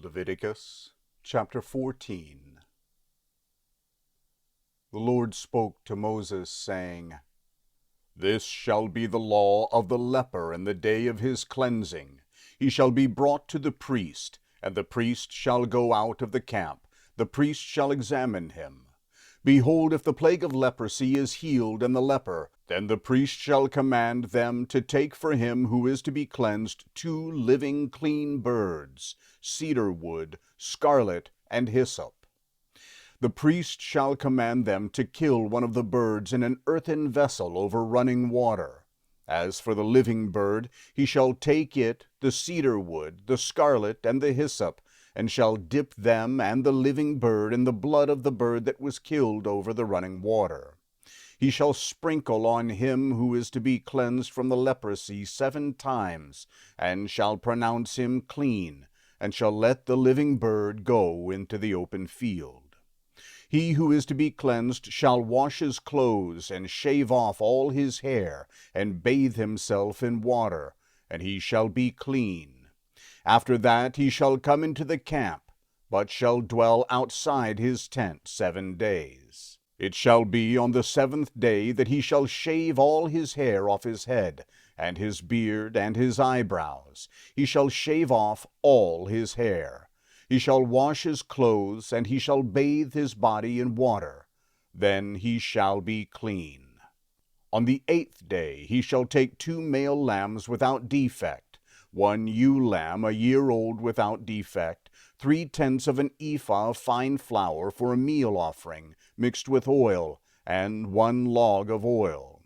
Leviticus Chapter 14. The Lord spoke to Moses, saying, This shall be the law of the leper in the day of his cleansing. He shall be brought to the priest, and the priest shall go out of the camp. The priest shall examine him. Behold, if the plague of leprosy is healed in the leper, then the priest shall command them to take for him who is to be cleansed 2 living clean birds, cedar wood, scarlet, and hyssop. The priest shall command them to kill one of the birds in an earthen vessel over running water. As for the living bird, he shall take it, the cedar wood, the scarlet, and the hyssop, and shall dip them and the living bird in the blood of the bird that was killed over the running water. He shall sprinkle on him who is to be cleansed from the leprosy 7 times, and shall pronounce him clean, and shall let the living bird go into the open field. He who is to be cleansed shall wash his clothes, and shave off all his hair, and bathe himself in water, and he shall be clean. After that he shall come into the camp, but shall dwell outside his tent 7 days. It shall be on the 7th day that he shall shave all his hair off his head, and his beard, and his eyebrows. He shall shave off all his hair. He shall wash his clothes, and he shall bathe his body in water. Then he shall be clean. On the 8th day he shall take 2 male lambs without defect, 1 ewe lamb a year old without defect, 3/10 of an ephah of fine flour for a meal offering, mixed with oil, and 1 log of oil.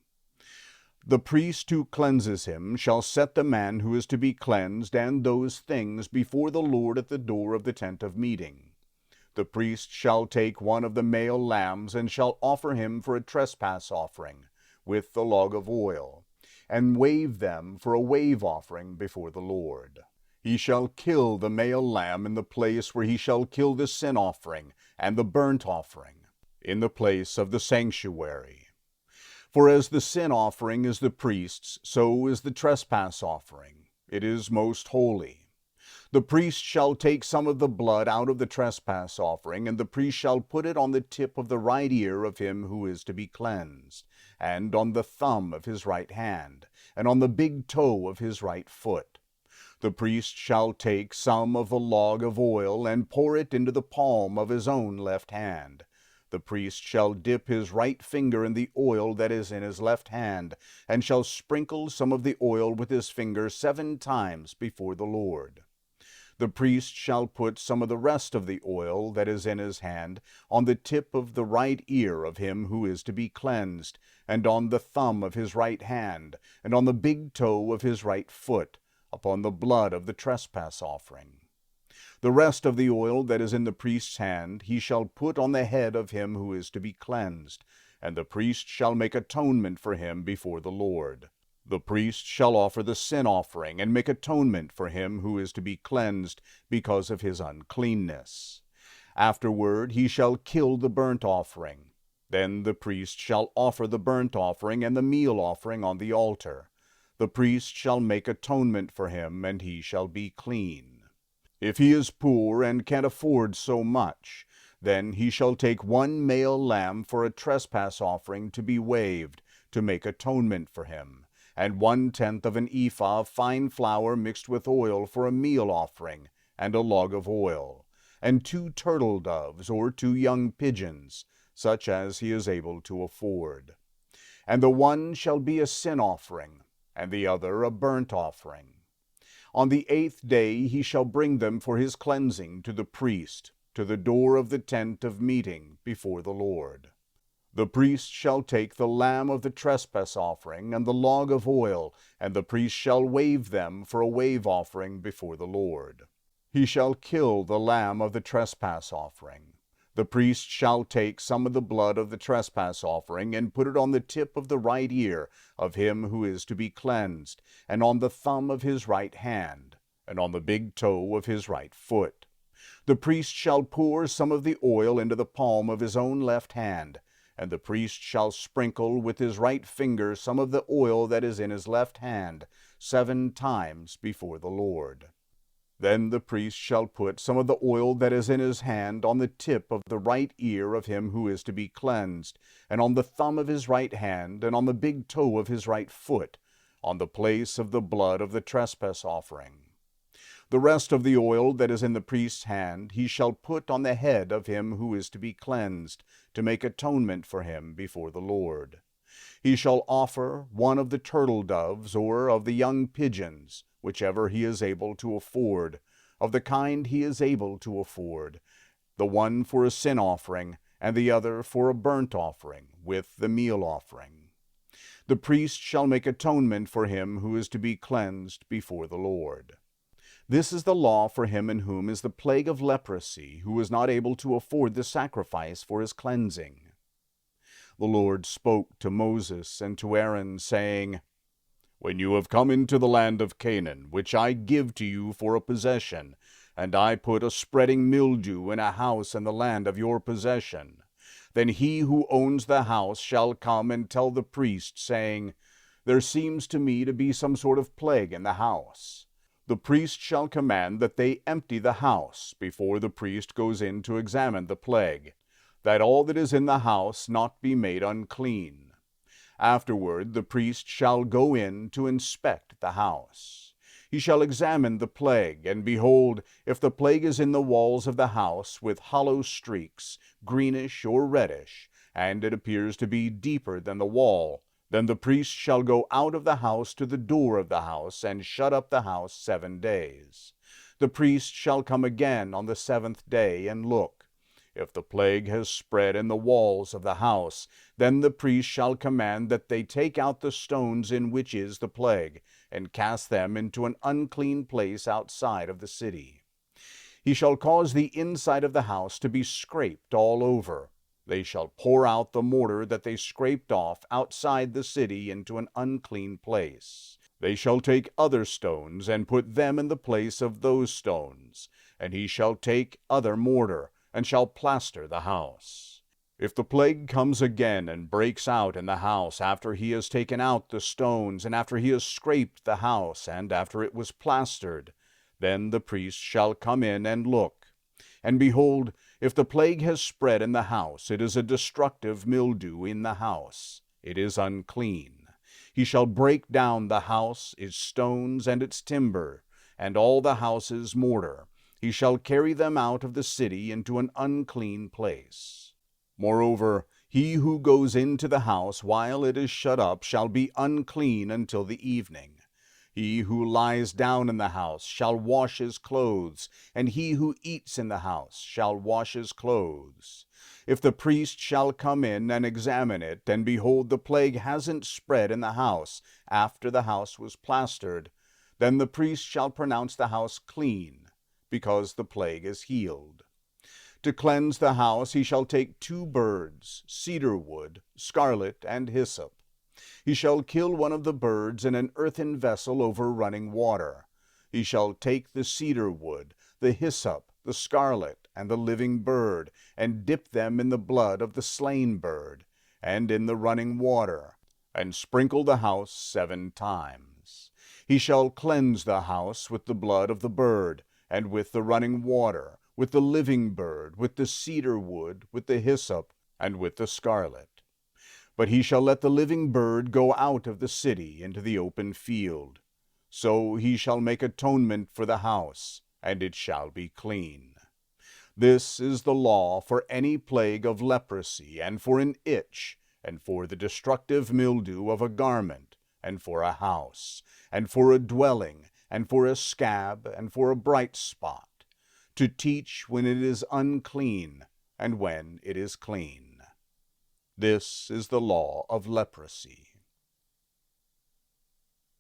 The priest who cleanses him shall set the man who is to be cleansed and those things before the Lord at the door of the tent of meeting. The priest shall take 1 of the male lambs, and shall offer him for a trespass offering, with the log of oil, and wave them for a wave offering before the Lord. He shall kill the male lamb in the place where he shall kill the sin offering and the burnt offering, in the place of the sanctuary. For as the sin offering is the priest's, so is the trespass offering. It is most holy. The priest shall take some of the blood out of the trespass offering, and the priest shall put it on the tip of the right ear of him who is to be cleansed, and on the thumb of his right hand, and on the big toe of his right foot. The priest shall take some of the log of oil, and pour it into the palm of his own left hand. The priest shall dip his right finger in the oil that is in his left hand, and shall sprinkle some of the oil with his finger 7 times before the Lord. The priest shall put some of the rest of the oil that is in his hand on the tip of the right ear of him who is to be cleansed, and on the thumb of his right hand, and on the big toe of his right foot, upon the blood of the trespass offering. The rest of the oil that is in the priest's hand he shall put on the head of him who is to be cleansed, and the priest shall make atonement for him before the Lord. The priest shall offer the sin offering, and make atonement for him who is to be cleansed because of his uncleanness. Afterward he shall kill the burnt offering. Then the priest shall offer the burnt offering and the meal offering on the altar. The priest shall make atonement for him, and he shall be clean. If he is poor and can't afford so much, then he shall take 1 male lamb for a trespass offering to be waved, to make atonement for him, and 1/10 of an ephah of fine flour mixed with oil for a meal offering, and a log of oil, and 2 turtle doves or 2 young pigeons, such as he is able to afford. And the one shall be a sin offering, and the other a burnt offering. On the 8th day he shall bring them for his cleansing to the priest, to the door of the tent of meeting before the Lord. The priest shall take the lamb of the trespass offering and the log of oil, and the priest shall wave them for a wave offering before the Lord. He shall kill the lamb of the trespass offering. The priest shall take some of the blood of the trespass offering, and put it on the tip of the right ear of him who is to be cleansed, and on the thumb of his right hand, and on the big toe of his right foot. The priest shall pour some of the oil into the palm of his own left hand, and the priest shall sprinkle with his right finger some of the oil that is in his left hand 7 times before the Lord. Then the priest shall put some of the oil that is in his hand on the tip of the right ear of him who is to be cleansed, and on the thumb of his right hand, and on the big toe of his right foot, on the place of the blood of the trespass offering. The rest of the oil that is in the priest's hand he shall put on the head of him who is to be cleansed, to make atonement for him before the Lord. He shall offer one of the turtle doves or of the young pigeons, whichever he is able to afford, of the kind he is able to afford, the one for a sin offering, and the other for a burnt offering, with the meal offering. The priest shall make atonement for him who is to be cleansed before the Lord. This is the law for him in whom is the plague of leprosy, who is not able to afford the sacrifice for his cleansing. The Lord spoke to Moses and to Aaron, saying, When you have come into the land of Canaan, which I give to you for a possession, and I put a spreading mildew in a house in the land of your possession, then he who owns the house shall come and tell the priest, saying, There seems to me to be some sort of plague in the house. The priest shall command that they empty the house before the priest goes in to examine the plague, that all that is in the house not be made unclean. Afterward the priest shall go in to inspect the house. He shall examine the plague, and behold, if the plague is in the walls of the house with hollow streaks, greenish or reddish, and it appears to be deeper than the wall, then the priest shall go out of the house to the door of the house, and shut up the house 7 days. The priest shall come again on the 7th day, and look. If the plague has spread in the walls of the house, then the priest shall command that they take out the stones in which is the plague, and cast them into an unclean place outside of the city. He shall cause the inside of the house to be scraped all over. They shall pour out the mortar that they scraped off outside the city into an unclean place. They shall take other stones and put them in the place of those stones, and he shall take other mortar, and shall plaster the house. If the plague comes again and breaks out in the house after he has taken out the stones, and after he has scraped the house, and after it was plastered, then the priest shall come in and look. And behold, if the plague has spread in the house, it is a destructive mildew in the house. It is unclean. He shall break down the house, its stones, and its timber, and all the house's mortar. He shall carry them out of the city into an unclean place. Moreover, he who goes into the house while it is shut up shall be unclean until the evening. He who lies down in the house shall wash his clothes, and he who eats in the house shall wash his clothes. If the priest shall come in and examine it, and behold, the plague hasn't spread in the house after the house was plastered, then the priest shall pronounce the house clean, because the plague is healed. To cleanse the house he shall take 2 birds, cedar wood, scarlet, and hyssop. He shall kill one of the birds in an earthen vessel over running water. He shall take the cedar wood, the hyssop, the scarlet, and the living bird, and dip them in the blood of the slain bird, and in the running water, and sprinkle the house 7 times. He shall cleanse the house with the blood of the bird, and with the running water, with the living bird, with the cedar wood, with the hyssop, and with the scarlet. But he shall let the living bird go out of the city into the open field. So he shall make atonement for the house, and it shall be clean. This is the law for any plague of leprosy, and for an itch, and for the destructive mildew of a garment, and for a house, and for a dwelling, and for a scab, and for a bright spot, to teach when it is unclean, and when it is clean. This is the law of leprosy.